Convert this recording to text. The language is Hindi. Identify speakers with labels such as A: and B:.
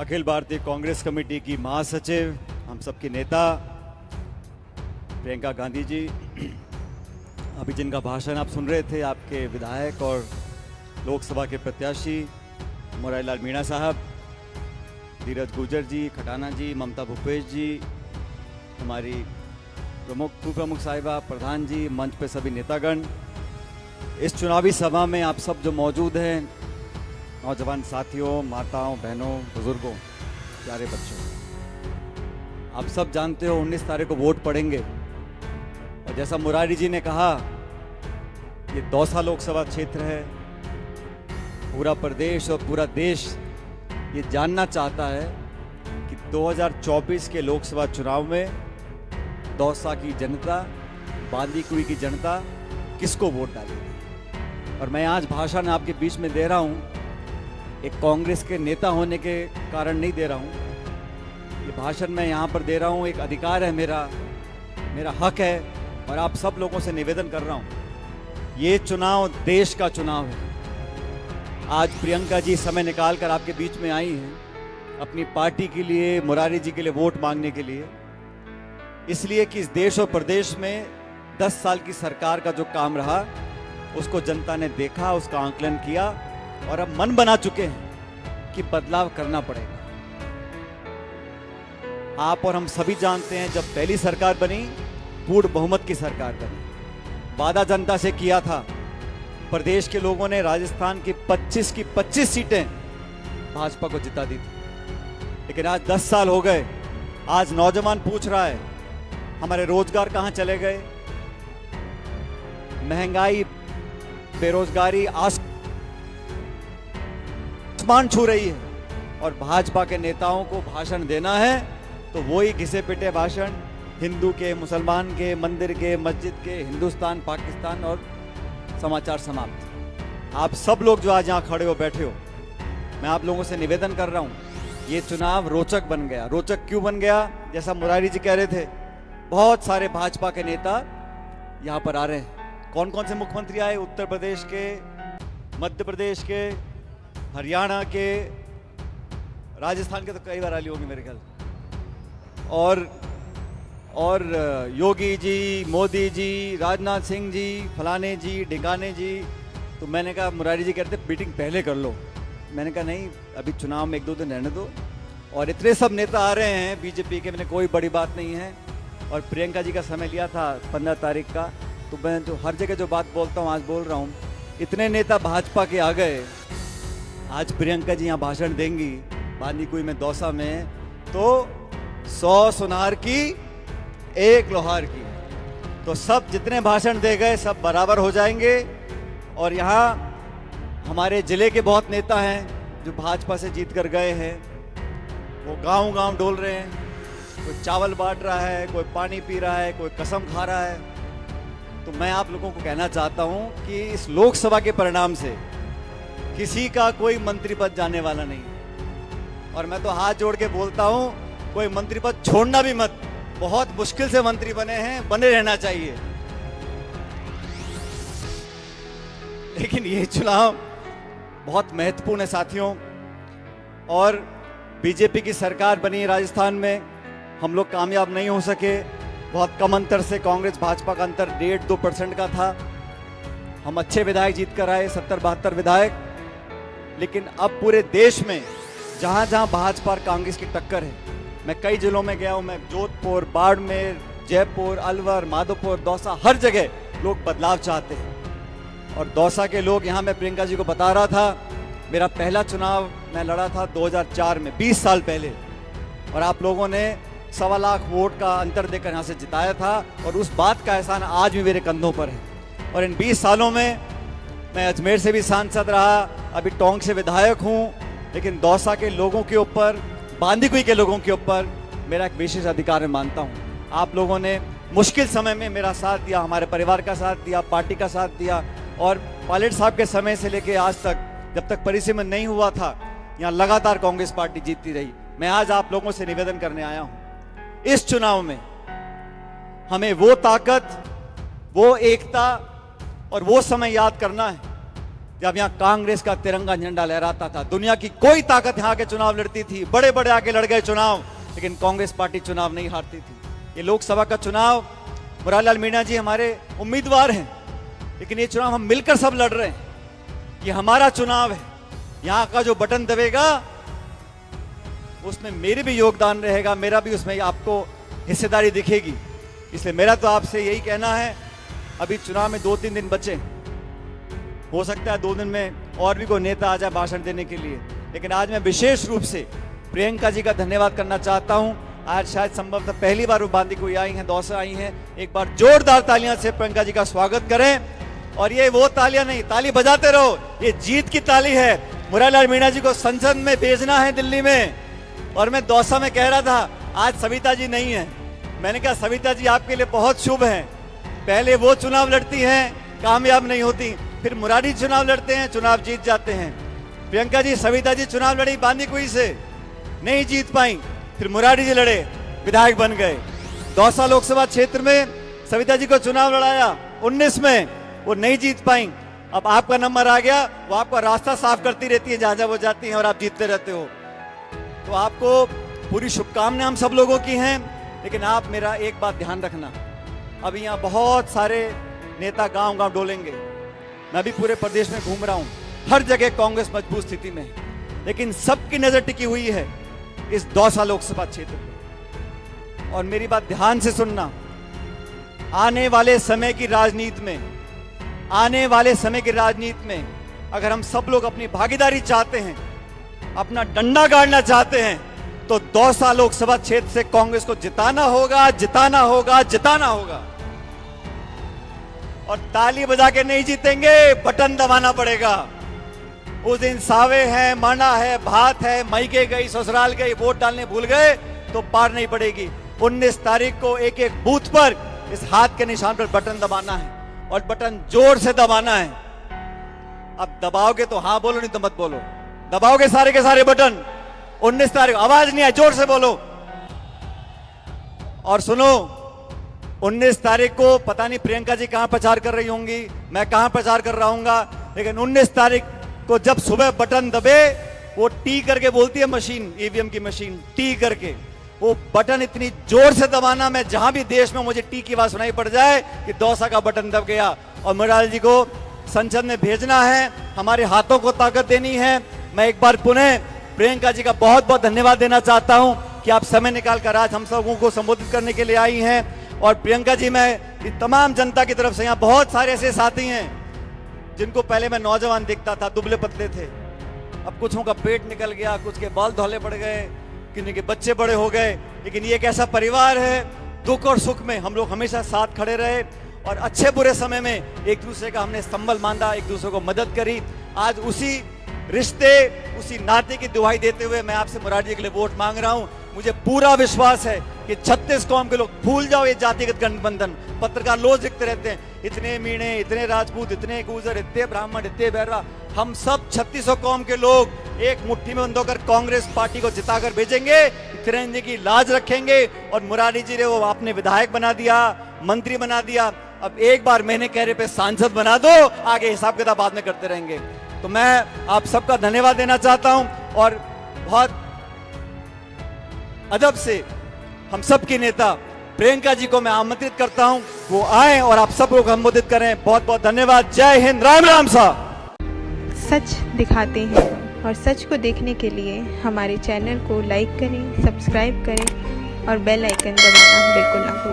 A: अखिल भारतीय कांग्रेस कमेटी की महासचिव, हम सबकी नेता प्रियंका गांधी जी, अभी जिनका भाषण आप सुन रहे थे, आपके विधायक और लोकसभा के प्रत्याशी मुरारी लाल मीणा साहब, धीरज गुर्जर जी, खटाना जी, ममता भूपेश जी, हमारी प्रमुख साहिबा, प्रधान जी, मंच पे सभी नेतागण, इस चुनावी सभा में आप सब जो मौजूद हैं, नौजवान साथियों, माताओं, बहनों, बुजुर्गों, प्यारे बच्चों, आप सब जानते हो 19 तारीख को वोट पड़ेंगे। और जैसा मुरारी जी ने कहा, ये दौसा लोकसभा क्षेत्र है। पूरा प्रदेश और पूरा देश ये जानना चाहता है कि 2024 के लोकसभा चुनाव में दौसा की जनता, बांदीकुई की जनता किसको वोट डालेगी। और मैं आज भाषण आपके बीच में दे रहा हूं, एक कांग्रेस के नेता होने के कारण नहीं दे रहा हूं। ये भाषण मैं यहाँ पर दे रहा हूँ, एक अधिकार है मेरा हक है, और आप सब लोगों से निवेदन कर रहा हूँ, ये चुनाव देश का चुनाव है। आज प्रियंका जी समय निकालकर आपके बीच में आई हैं अपनी पार्टी के लिए, मुरारी जी के लिए वोट मांगने के लिए, इसलिए कि इस देश और प्रदेश में 10 साल की सरकार का जो काम रहा उसको जनता ने देखा, उसका आंकलन किया और अब मन बना चुके हैं कि बदलाव करना पड़ेगा। आप और हम सभी जानते हैं, जब पहली सरकार बनी, पूर्ण बहुमत की सरकार बनी, वादा जनता से किया था। प्रदेश के लोगों ने राजस्थान की 25 सीटें भाजपा को जिता दी थी। लेकिन आज 10 साल हो गए, आज नौजवान पूछ रहा है हमारे रोजगार कहां चले गए। महंगाई, बेरोजगारी आसमान छू रही है, और भाजपा के नेताओं को भाषण देना है तो वही घिसे पिटे भाषण, हिंदू के, मुसलमान के, मंदिर के, मस्जिद के, हिंदुस्तान, पाकिस्तान, और समाचार समाप्त। आप सब लोग जो आज यहाँ खड़े हो, बैठे हो, मैं आप लोगों से निवेदन कर रहा हूँ, ये चुनाव रोचक बन गया। रोचक क्यों बन गया? जैसा मुरारी जी कह रहे थे, बहुत सारे भाजपा के नेता यहाँ पर आ रहे हैं। कौन कौन से मुख्यमंत्री आए? उत्तर प्रदेश के, मध्य प्रदेश के, हरियाणा के, राजस्थान के तो कई बार रैली होगी मेरे ख्याल, और योगी जी, मोदी जी, राजनाथ सिंह जी, फलाने जी, ढिकाने जी। तो मैंने कहा, मुरारी जी कहते मीटिंग पहले कर लो। मैंने कहा नहीं, अभी चुनाव में 1-2 दिन रहने दो। और इतने सब नेता आ रहे हैं बीजेपी के, मैंने कोई बड़ी बात नहीं है। और प्रियंका जी का समय लिया था 15 तारीख का, तो मैं जो हर जगह जो बात बोलता हूँ आज बोल रहा हूँ। इतने नेता भाजपा के आ गए, आज प्रियंका जी यहाँ भाषण देंगी बांदीकुई में, दौसा में, तो 100 सुनार की 1 लोहार की, तो सब जितने भाषण दे गए सब बराबर हो जाएंगे। और यहाँ हमारे जिले के बहुत नेता हैं जो भाजपा से जीत कर गए हैं, वो गांव-गांव डोल रहे हैं, कोई चावल बांट रहा है, कोई पानी पी रहा है, कोई कसम खा रहा है। तो मैं आप लोगों को कहना चाहता हूं कि इस लोकसभा के परिणाम से किसी का कोई मंत्री पद जाने वाला नहीं। और मैं तो हाथ जोड़ के बोलता हूं, कोई मंत्री पद छोड़ना भी मत। बहुत मुश्किल से मंत्री बने हैं, बने रहना चाहिए। लेकिन ये चुनाव बहुत महत्वपूर्ण है साथियों, और बीजेपी की सरकार बनी राजस्थान में, हम लोग कामयाब नहीं हो सके। बहुत कम अंतर से कांग्रेस भाजपा का अंतर 1.5-2% का था। हम अच्छे विधायक जीत कर आए, 70-72 विधायक। लेकिन अब पूरे देश में जहां जहां भाजपा और कांग्रेस की टक्कर है, मैं कई जिलों में गया हूं, मैं जोधपुर, बाड़मेर, जयपुर, अलवर, माधोपुर, दौसा, हर जगह लोग बदलाव चाहते हैं। और दौसा के लोग, यहाँ मैं प्रियंका जी को बता रहा था, मेरा पहला चुनाव मैं लड़ा था 2004 में, 20 साल पहले, और आप लोगों ने 1.25 लाख वोट का अंतर देकर यहाँ से जिताया था, और उस बात का एहसान आज भी मेरे कंधों पर है। और इन 20 सालों में मैं अजमेर से भी सांसद रहा, अभी टोंक से विधायक हूँ, लेकिन दौसा के लोगों के ऊपर, बांदीकुई के लोगों के ऊपर मेरा एक विशेष अधिकार मैं मानता हूँ। आप लोगों ने मुश्किल समय में मेरा साथ दिया, हमारे परिवार का साथ दिया, पार्टी का साथ दिया, और पायलट साहब के समय से लेके आज तक, जब तक परिसीमन नहीं हुआ था, यहाँ लगातार कांग्रेस पार्टी जीतती रही। मैं आज आप लोगों से निवेदन करने आया हूँ, इस चुनाव में हमें वो ताकत, वो एकता और वो समय याद करना है जब यहाँ कांग्रेस का तिरंगा झंडा लहराता था, दुनिया की कोई ताकत यहाँ के चुनाव लड़ती थी, बड़े बड़े आके लड़ गए चुनाव, लेकिन कांग्रेस पार्टी चुनाव नहीं हारती थी। ये लोकसभा का चुनाव, मुरारीलाल मीणा जी हमारे उम्मीदवार हैं, लेकिन ये चुनाव हम मिलकर सब लड़ रहे हैं। ये हमारा चुनाव है। यहाँ का जो बटन दबेगा उसमें मेरे भी योगदान रहेगा, मेरा भी उसमें आपको हिस्सेदारी दिखेगी। इसलिए मेरा तो आपसे यही कहना है, अभी चुनाव में 2-3 दिन बचे, हो सकता है 2 दिन में और भी कोई नेता आ जाए भाषण देने के लिए, लेकिन आज मैं विशेष रूप से प्रियंका जी का धन्यवाद करना चाहता हूं। आज शायद संभवतः पहली बार वो बांदीकुई आई हैं, दौसा आई हैं। एक बार जोरदार तालियां से प्रियंका जी का स्वागत करें। और ये वो तालियां नहीं, ताली बजाते रहो, ये जीत की ताली है। मुरारीलाल मीणा जी को संसद में भेजना है दिल्ली में। और मैं दौसा में कह रहा था, आज सविता जी नहीं है, मैंने कहा सविता जी आपके लिए बहुत शुभ है। पहले वो चुनाव लड़ती हैं, कामयाब नहीं होती, फिर मुरारी चुनाव लड़ते हैं, चुनाव जीत जाते हैं। प्रियंका जी, सविता जी चुनाव लड़ी बांदीकुई से, नहीं जीत पाई, फिर मुरारी जी लड़े, विधायक बन गए। दौसा लोकसभा क्षेत्र में सविता जी को चुनाव लड़ाया 19 में, वो नहीं जीत पाई। अब आपका नंबर आ गया, वो आपका रास्ता साफ करती रहती है जहां जहां वो जाती हैं और आप जीतते रहते हो। तो आपको पूरी शुभकामनाएं हम सब लोगों की हैं, लेकिन आप मेरा एक बात ध्यान रखना, अभी यहाँ बहुत सारे नेता गांव गांव डोलेंगे। मैं भी पूरे प्रदेश में घूम रहा हूं, हर जगह कांग्रेस मजबूत स्थिति में है, लेकिन सबकी नजर टिकी हुई है इस दौसा लोकसभा क्षेत्र में। और मेरी बात ध्यान से सुनना, आने वाले समय की राजनीति में, आने वाले समय की राजनीति में अगर हम सब लोग अपनी भागीदारी चाहते हैं, अपना डंडा गाड़ना चाहते हैं, तो दौसा लोकसभा क्षेत्र से कांग्रेस को जिताना होगा, जिताना होगा, जिताना होगा। और ताली बजा के नहीं जीतेंगे, बटन दबाना पड़ेगा। उस दिन सावे है, माना है, भात है, मायके गई, ससुराल गई, वोट डालने भूल गए तो पार नहीं पड़ेगी। 19 तारीख को एक एक बूथ पर इस हाथ के निशान पर बटन दबाना है, और बटन जोर से दबाना है। अब दबाओगे तो हाँ बोलो, नहीं तो मत बोलो। दबाओगे सारे के सारे बटन 19 तारीख, आवाज नहीं आए, जोर से बोलो। और सुनो, 19 तारीख को पता नहीं प्रियंका जी कहां प्रचार कर रही होंगी, मैं कहां प्रचार कर रहा हूंगा, लेकिन 19 तारीख को जब सुबह बटन दबे, वो टी करके बोलती है मशीन, ईवीएम की मशीन, टी करके वो बटन इतनी जोर से दबाना, मैं जहां भी देश में मुझे टी की आवाज सुनाई पड़ जाए कि दौसा का बटन दब गया। और मुरारी जी को संसद में भेजना है, हमारे हाथों को ताकत देनी है। मैं एक बार पुनः प्रियंका जी का बहुत बहुत धन्यवाद देना चाहता हूं कि आप समय निकाल कर आज हम सबों को संबोधित करने के लिए आई हैं। और प्रियंका जी, मैं तमाम जनता की तरफ से, यहाँ बहुत सारे ऐसे साथी हैं जिनको पहले मैं नौजवान दिखता था, दुबले पतले थे, अब कुछों का पेट निकल गया, कुछ के बाल धौले पड़ गए, किन्हीं के बच्चे बड़े हो गए, लेकिन ये एक ऐसा परिवार है, दुख और सुख में हम लोग हमेशा साथ खड़े रहे, और अच्छे बुरे समय में एक दूसरे का हमने स्तंभल बांधा, एक दूसरे को मदद करी। आज उसी रिश्ते, उसी नाते की दुहाई देते हुए मैं आपसे मुरारी जी के लिए वोट मांग रहा हूं। मुझे पूरा विश्वास है कि 36 कौम के लोग, भूल जाओ ये जातिगत गठबंधन। पत्रकार रोज लिखते रहते हैं, इतने मीणे, इतने राजपूत, इतने गुर्जर, इतने ब्राह्मण, इतने बैरवा, हम सब 3600 कौम के लोग एक मुट्ठी में बंद होकर कांग्रेस पार्टी को जिताकर भेजेंगे, तिरंगे की लाज रखेंगे। और मुरारी जी ने वो आपने विधायक बना दिया, मंत्री बना दिया, अब एक बार महीने कहने पे सांसद बना दो, आगे हिसाब किताब बाद में करते रहेंगे। तो मैं आप सबका धन्यवाद देना चाहता हूं, और बहुत अदब से हम सब के नेता प्रियंका जी को मैं आमंत्रित करता हूं, वो आए और आप सब लोग संबोधित करें। बहुत बहुत धन्यवाद। जय हिंद, राम राम साहब।
B: सच दिखाते हैं, और सच को देखने के लिए हमारे चैनल को लाइक करें, सब्सक्राइब करें और बेल आइकन दबाना बिल्कुल ना भूलें।